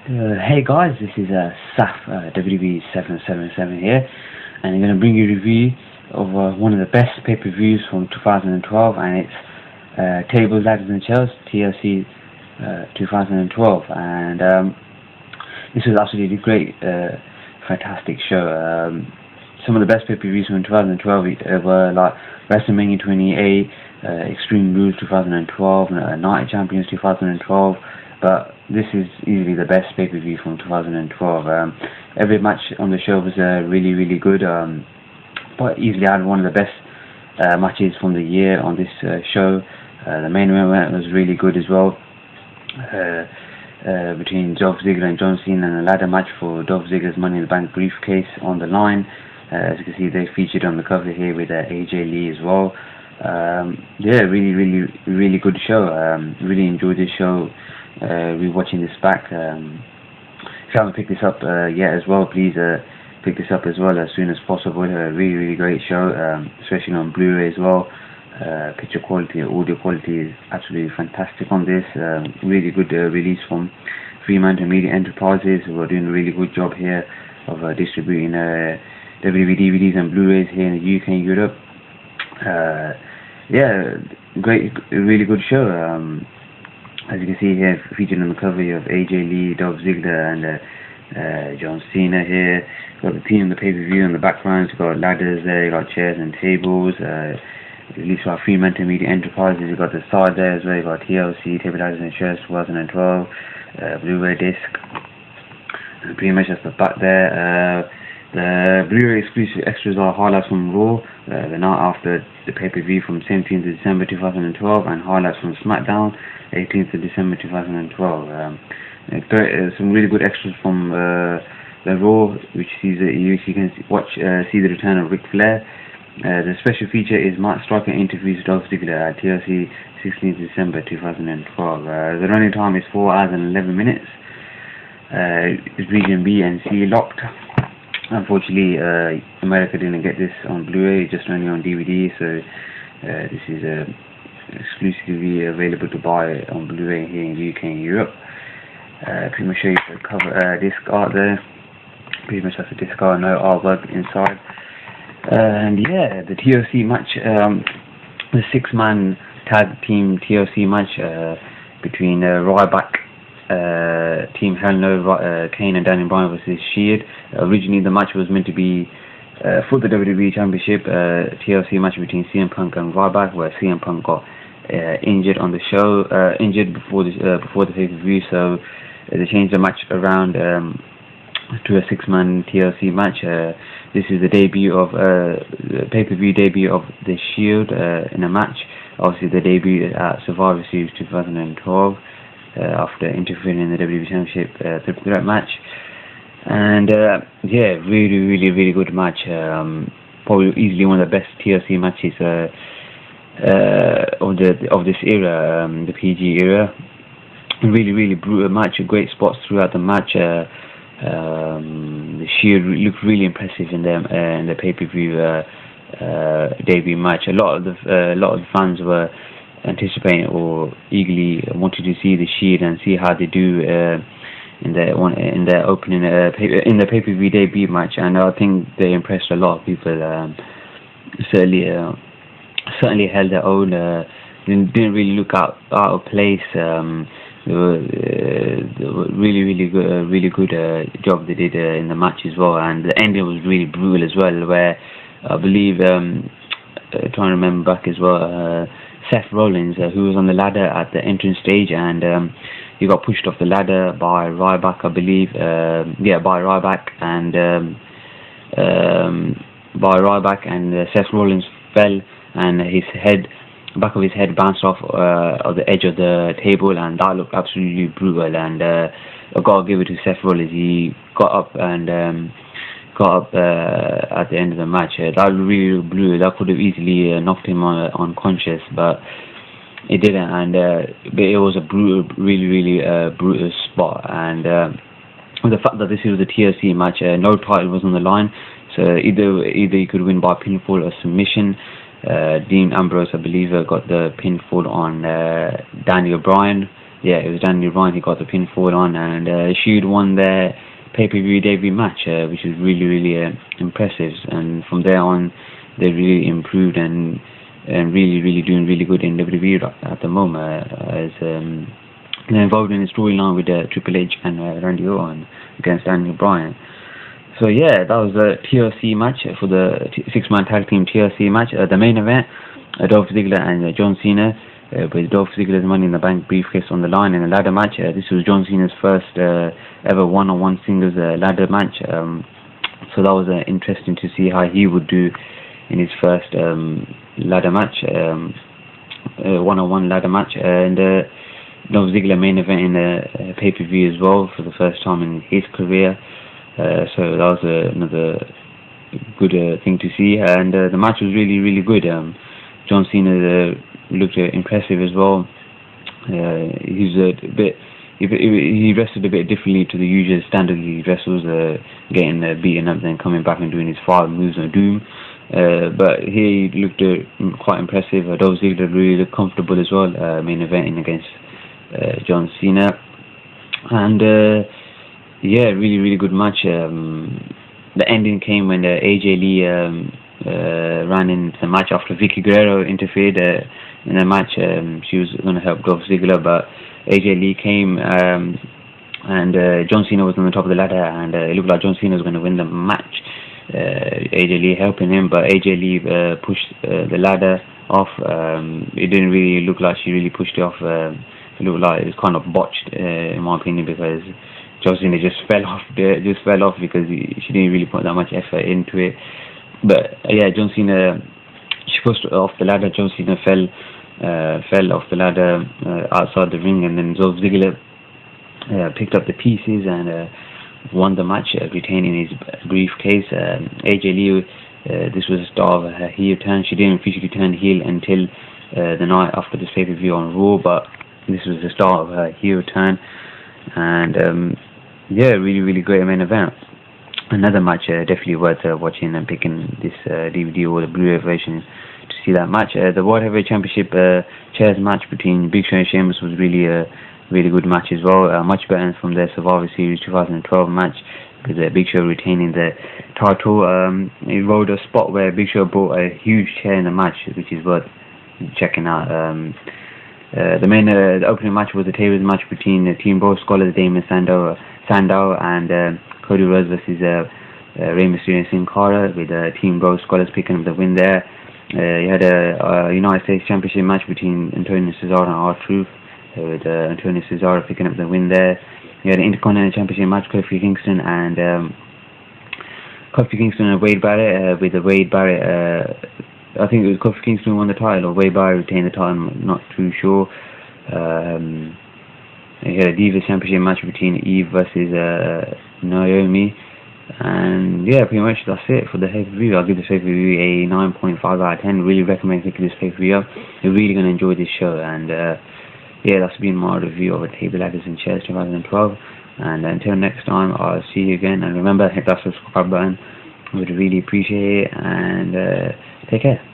Hey guys, this is Saf WB777 here, and I'm going to bring you a review of one of the best pay-per-views from 2012, and it's Tables, Ladders and Chairs TLC 2012, and this was absolutely great, fantastic show. Some of the best pay-per-views from 2012 were like WrestleMania 28, Extreme Rules 2012, Night of Champions 2012. But this is easily the best pay-per-view from 2012. Every match on the show was really good. But easily had one of the best matches from the year on this show. The main event was really good as well. Between Dolph Ziggler and John Cena, and a ladder match for Dolph Ziggler's Money in the Bank briefcase on the line. As you can see, they featured on the cover here with AJ Lee as well. Yeah, really good show. Really enjoyed this show. Rewatching this back. If you haven't picked this up yet as well, please pick this up as well as soon as possible. Really great show, especially on Blu-ray as well. Picture quality, audio quality is absolutely fantastic on this. Really good release from Fremantle Media Enterprises, who are doing a really good job here of distributing DVD, DVDs and Blu-rays here in the UK and Europe. Yeah, great, really good show. As you can see here, featured on the cover, you have AJ Lee, Dolph Ziggler, and John Cena here. You've got the team, the pay-per-view in the background. You've got ladders there, you've got chairs and tables. Released by Fremantle Media Enterprises. You've got the side there as well. You've got TLC, Table Ladders and Chairs 2012, Blu-ray disc. And pretty much that's the back there. The Blu-ray exclusive extras are highlights from Raw, the night after the pay-per-view from 17th of December 2012, and highlights from SmackDown, 18th of December 2012. Some really good extras from the Raw, which sees you can see the return of Ric Flair. The special feature is Mark Striker interviews Dolph Ziggler at TLC 16th December 2012. The running time is 4 hours and 11 minutes. It's region B and C locked. Unfortunately, America didn't get this on Blu-ray, just only on DVD, so this is exclusively available to buy on Blu-ray here in the UK and Europe. Pretty much show you the cover disc art there. Pretty much has a disc art, no artwork inside. And yeah, the TLC match, the 6-man tag team TLC match between Ryback, Team Hell No, Kane and Daniel Bryan versus Shield. Originally the match was meant to be for the WWE Championship, TLC match between CM Punk and Ryback, where CM Punk got injured on the show, injured before the pay-per-view, so they changed the match around to a 6-man TLC match. This is the debut of the pay-per-view debut of the Shield in a match. Obviously, the debut at Survivor Series 2012 after interfering in the WWE Championship triple threat match. And yeah, really good match. Probably easily one of the best TLC matches of this era, the PG era. Really brutal match. Great spots throughout the match. The Shield looked really impressive in the pay-per-view debut match. A lot of the fans were anticipating or eagerly wanted to see the Shield and see how they do in their opening in the pay-per-view debut match, and I think they impressed a lot of people. Certainly held their own. Didn't really look out of place. They were really good job they did in the match as well, and the ending was really brutal as well, where I believe trying to remember back as well, Seth Rollins, who was on the ladder at the entrance stage, and he got pushed off the ladder by Ryback, I believe. By Ryback, and Seth Rollins fell, and his back of his head bounced off the edge of the table, and that looked absolutely brutal. And I gotta give it to Seth Rollins. He got up at the end of the match. That really blew. That could have easily knocked him unconscious, but it didn't. And but it was a really brutal spot. And the fact that this was a TLC match, no title was on the line, so either you could win by pinfall or submission. Dean Ambrose, I believe, got the pinfall on Daniel Bryan, yeah, it was Daniel Bryan. He got the pinfall on, and Shield won their pay-per-view debut match, which was really, really impressive. And from there on, they really improved and really, really doing really good in WWE at the moment. As they're involved in a storyline with Triple H and Randy Orton against Daniel Bryan. So yeah, that was a TLC match for the six-man tag team TLC match. The main event, Dolph Ziggler and John Cena, with Dolph Ziggler's Money in the Bank briefcase on the line in a ladder match. This was John Cena's first ever one-on-one singles ladder match. So that was interesting to see how he would do in his first ladder match, one-on-one ladder match. And Dolph Ziggler main event in a pay-per-view as well for the first time in his career. So that was another good thing to see, and the match was really, really good. John Cena looked impressive as well. He's a bit, he wrestled a bit differently to the usual standard he wrestles, getting beaten up, then coming back and doing his 5 moves of doom. But he looked quite impressive. Dolph Ziggler really looked comfortable as well, main eventing against John Cena, and yeah, really, really good match. The ending came when AJ Lee ran into the match after Vicky Guerrero interfered in the match. She was going to help Dolph Ziggler, but AJ Lee came and John Cena was on the top of the ladder, and it looked like John Cena was going to win the match. AJ Lee helping him, but AJ Lee pushed the ladder off. It didn't really look like she really pushed it off. It looked like it was kind of botched, in my opinion, because John Cena just fell off because she didn't really put that much effort into it. But yeah, John Cena, she pushed off the ladder. John Cena fell off the ladder outside the ring, and then Dolph Ziggler picked up the pieces and won the match, retaining his briefcase. AJ Lee, this was the start of her heel turn. She didn't officially turn heel until the night after this pay-per-view on Raw, but this was the start of her heel turn. And yeah, really, really great main event. Another match definitely worth watching and picking this DVD or the Blu-ray version to see that match. The World Heavyweight Championship chairs match between Big Show and Sheamus was really a really good match as well. Much better from their Survivor Series 2012 match, with Big Show retaining the title. He rode a spot where Big Show brought a huge chair in the match, which is worth checking out. The opening match was a tables match between Team Bro Scholars, Damon Sandow and Cody Rhodes versus Rey Mysterio and Sin Cara, with Team Bro Scholars picking up the win there. You had a United States Championship match between Antonio Cesaro and R-Truth, with Antonio Cesaro picking up the win there. You had an Intercontinental Championship match, Kofi Kingston and Wade Barrett, with Wade Barrett, I think it was Kofi Kingston won the title, or Wade Barrett retained the title, I'm not too sure. You had a Divas Championship match between Eve versus Naomi. And yeah, pretty much that's it for the pay-per-view. I'll give this pay-per-view a 9.5 out of 10. Really recommend picking this pay-per-view up. You're really going to enjoy this show. And yeah, that's been my review of a Table Ladders and Chairs 2012. And until next time, I'll see you again. And remember, hit that subscribe button. I would really appreciate it. And take care.